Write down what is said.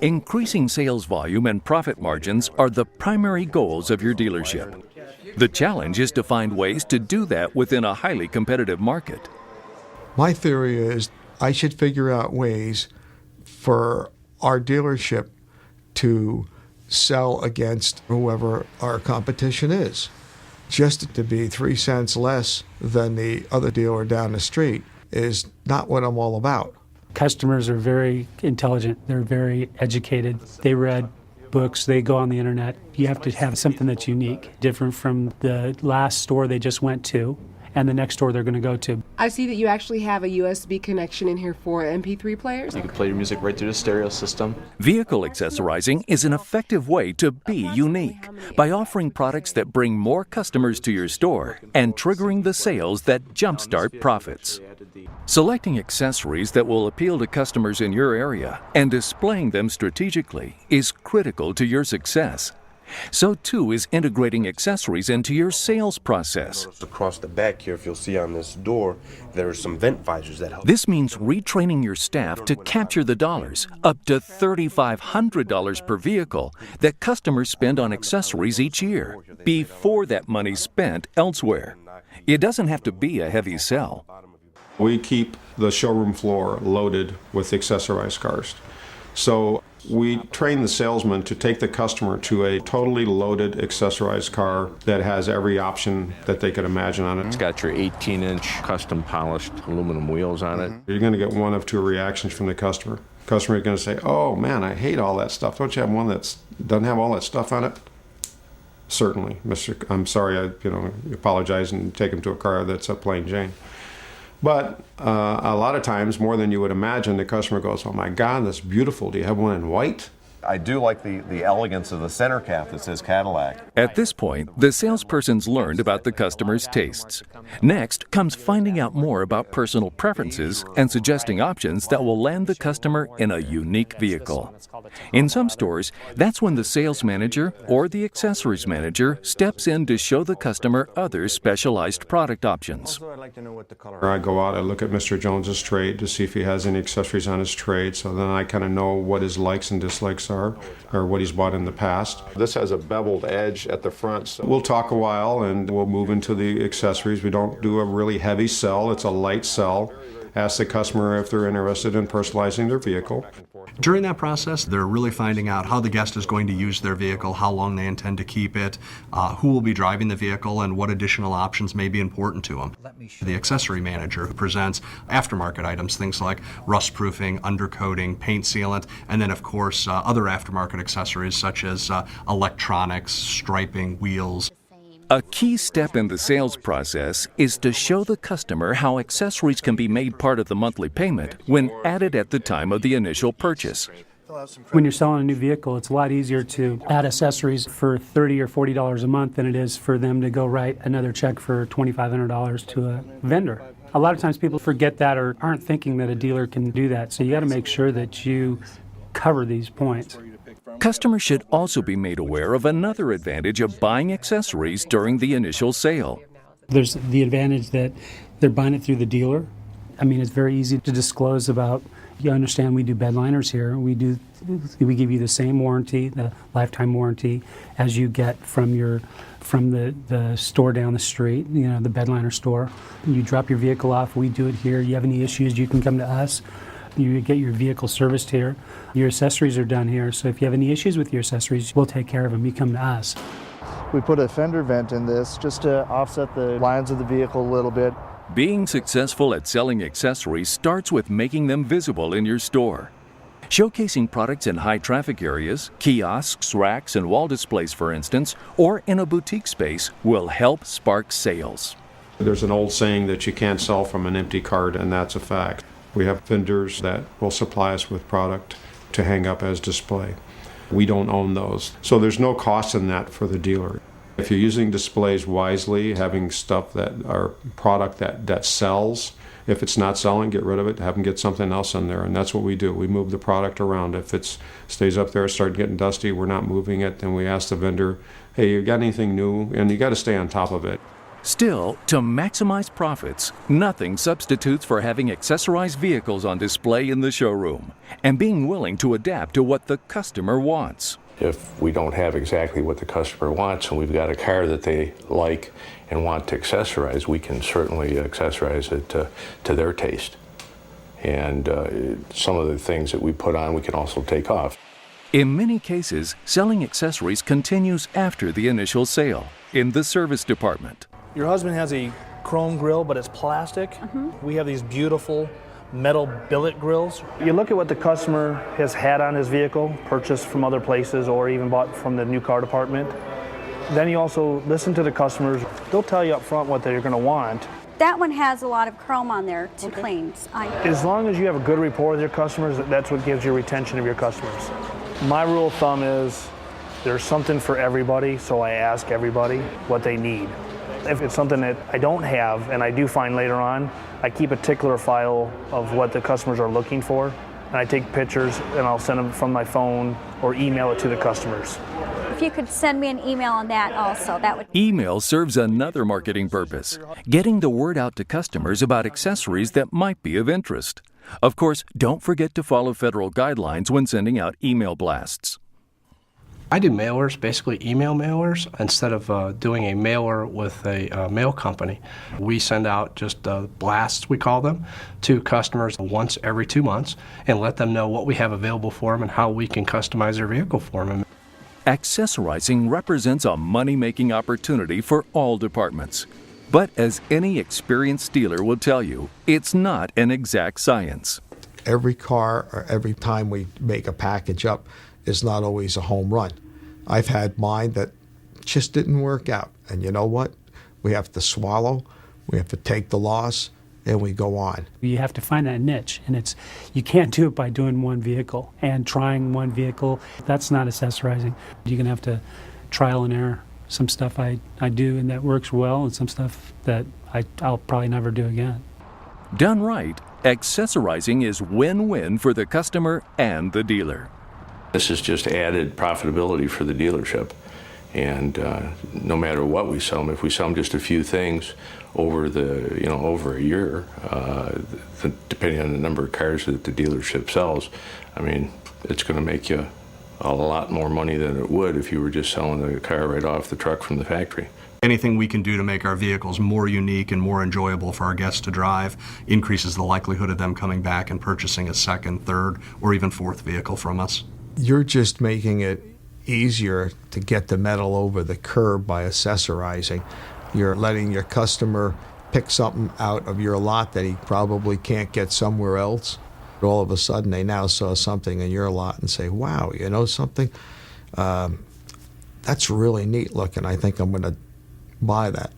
Increasing sales volume and profit margins are the primary goals of your dealership. The challenge is to find ways to do that within a highly competitive market. My theory is I should figure out ways for our dealership to sell against whoever our competition is. Just to be 3 cents less than the other dealer down the street is not what I'm all about. Customers are very intelligent. They're very educated. They read books. They go on the internet. You have to have something that's unique, different from the last store they just went to and the next store they're going to go to. I see that you actually have a USB connection in here for MP3 players. You can play your music right through the stereo system. Vehicle accessorizing is an effective way to be unique by offering products that bring more customers to your store and triggering the sales that jumpstart profits. Selecting accessories that will appeal to customers in your area and displaying them strategically is critical to your success. So too is integrating accessories into your sales process. Across the back here, if you'll see on this door, there are some vent visors that help. This means retraining your staff to capture the dollars, up to $3,500 per vehicle, that customers spend on accessories each year, before that money's spent elsewhere. It doesn't have to be a heavy sell. We keep the showroom floor loaded with accessorized cars. So we train the salesman to take the customer to a totally loaded accessorized car that has every option that they could imagine on it. It's got your 18-inch custom polished aluminum wheels on it. You're going to get one of two reactions from the customer. The customer is going to say, "Oh man, I hate all that stuff. Don't you have one that doesn't have all that stuff on it?" Certainly, Mr. I'm sorry, I apologize and take him to a car that's a plain Jane. But a lot of times, more than you would imagine, the customer goes, "Oh my God, that's beautiful. Do you have one in white?" I do like the elegance of the center cap that says Cadillac. At this point, the salesperson's learned about the customer's tastes. Next comes finding out more about personal preferences and suggesting options that will land the customer in a unique vehicle. In some stores, that's when the sales manager or the accessories manager steps in to show the customer other specialized product options. I go out, I look at Mr. Jones's trade to see if he has any accessories on his trade, so then I kind of know what his likes and dislikes are, or what he's bought in the past. This has a beveled edge at the front, so we'll talk a while and we'll move into the accessories. We don't do a really heavy sell, it's a light sell. Ask the customer if they're interested in personalizing their vehicle. During that process, they're really finding out how the guest is going to use their vehicle, how long they intend to keep it, who will be driving the vehicle, and what additional options may be important to them. The accessory manager who presents aftermarket items, things like rust proofing, undercoating, paint sealant, and then of course other aftermarket accessories such as electronics, striping, wheels. A key step in the sales process is to show the customer how accessories can be made part of the monthly payment when added at the time of the initial purchase. When you're selling a new vehicle, it's a lot easier to add accessories for $30 or $40 a month than it is for them to go write another check for $2,500 to a vendor. A lot of times people forget that or aren't thinking that a dealer can do that, so you got to make sure that you cover these points. Customers should also be made aware of another advantage of buying accessories during the initial sale. There's the advantage that they're buying it through the dealer. I mean, it's very easy to disclose about, you understand we do bed liners here. We give you the same warranty, the lifetime warranty, as you get from the store down the street, the bed liner store. You drop your vehicle off, we do it here. You have any issues, you can come to us. You get your vehicle serviced here. Your accessories are done here, so if you have any issues with your accessories, we'll take care of them. You come to us. We put a fender vent in this just to offset the lines of the vehicle a little bit. Being successful at selling accessories starts with making them visible in your store. Showcasing products in high traffic areas, kiosks, racks, and wall displays, for instance, or in a boutique space will help spark sales. There's an old saying that you can't sell from an empty cart, and that's a fact. We have vendors that will supply us with product to hang up as display. We don't own those. So there's no cost in that for the dealer. If you're using displays wisely, having stuff that are product that sells, if it's not selling, get rid of it, have them get something else in there. And that's what we do. We move the product around. If it stays up there, starts getting dusty, we're not moving it, then we ask the vendor, "Hey, you got anything new?" And you got to stay on top of it. Still, to maximize profits, nothing substitutes for having accessorized vehicles on display in the showroom and being willing to adapt to what the customer wants. If we don't have exactly what the customer wants and we've got a car that they like and want to accessorize, we can certainly accessorize it to their taste. And some of the things that we put on, we can also take off. In many cases, selling accessories continues after the initial sale in the service department. Your husband has a chrome grill, but it's plastic. We have these beautiful metal billet grills. You look at what the customer has had on his vehicle, purchased from other places or even bought from the new car department. Then you also listen to the customers. They'll tell you up front what they're going to want. That one has a lot of chrome on there to clean. As long as you have a good rapport with your customers, that's what gives you retention of your customers. My rule of thumb is there's something for everybody, so I ask everybody what they need. If it's something that I don't have and I do find later on, I keep a tickler file of what the customers are looking for, and I take pictures and I'll send them from my phone or email it to the customers. If you could send me an email on that also, that would... Email serves another marketing purpose, getting the word out to customers about accessories that might be of interest. Of course, don't forget to follow federal guidelines when sending out email blasts. I do mailers, basically email mailers, instead of doing a mailer with a mail company. We send out just blasts, we call them, to customers once every 2 months and let them know what we have available for them and how we can customize their vehicle for them. Accessorizing represents a money-making opportunity for all departments. But as any experienced dealer will tell you, it's not an exact science. Every car or every time we make a package up is not always a home run. I've had mine that just didn't work out. And you know what? We have to swallow, we have to take the loss, and we go on. You have to find that niche, and you can't do it by doing one vehicle and trying one vehicle. That's not accessorizing. You're going to have to trial and error. Some stuff I do and that works well, and some stuff that I'll probably never do again. Done right, accessorizing is win-win for the customer and the dealer. This is just added profitability for the dealership. And no matter what we sell them, if we sell them just a few things over over a year, depending on the number of cars that the dealership sells, I mean, it's going to make you a lot more money than it would if you were just selling the car right off the truck from the factory. Anything we can do to make our vehicles more unique and more enjoyable for our guests to drive increases the likelihood of them coming back and purchasing a second, third, or even fourth vehicle from us. You're just making it easier to get the metal over the curb by accessorizing. You're letting your customer pick something out of your lot that he probably can't get somewhere else. All of a sudden they now saw something in your lot and say, wow, you know something? That's really neat looking. I think I'm going to buy that.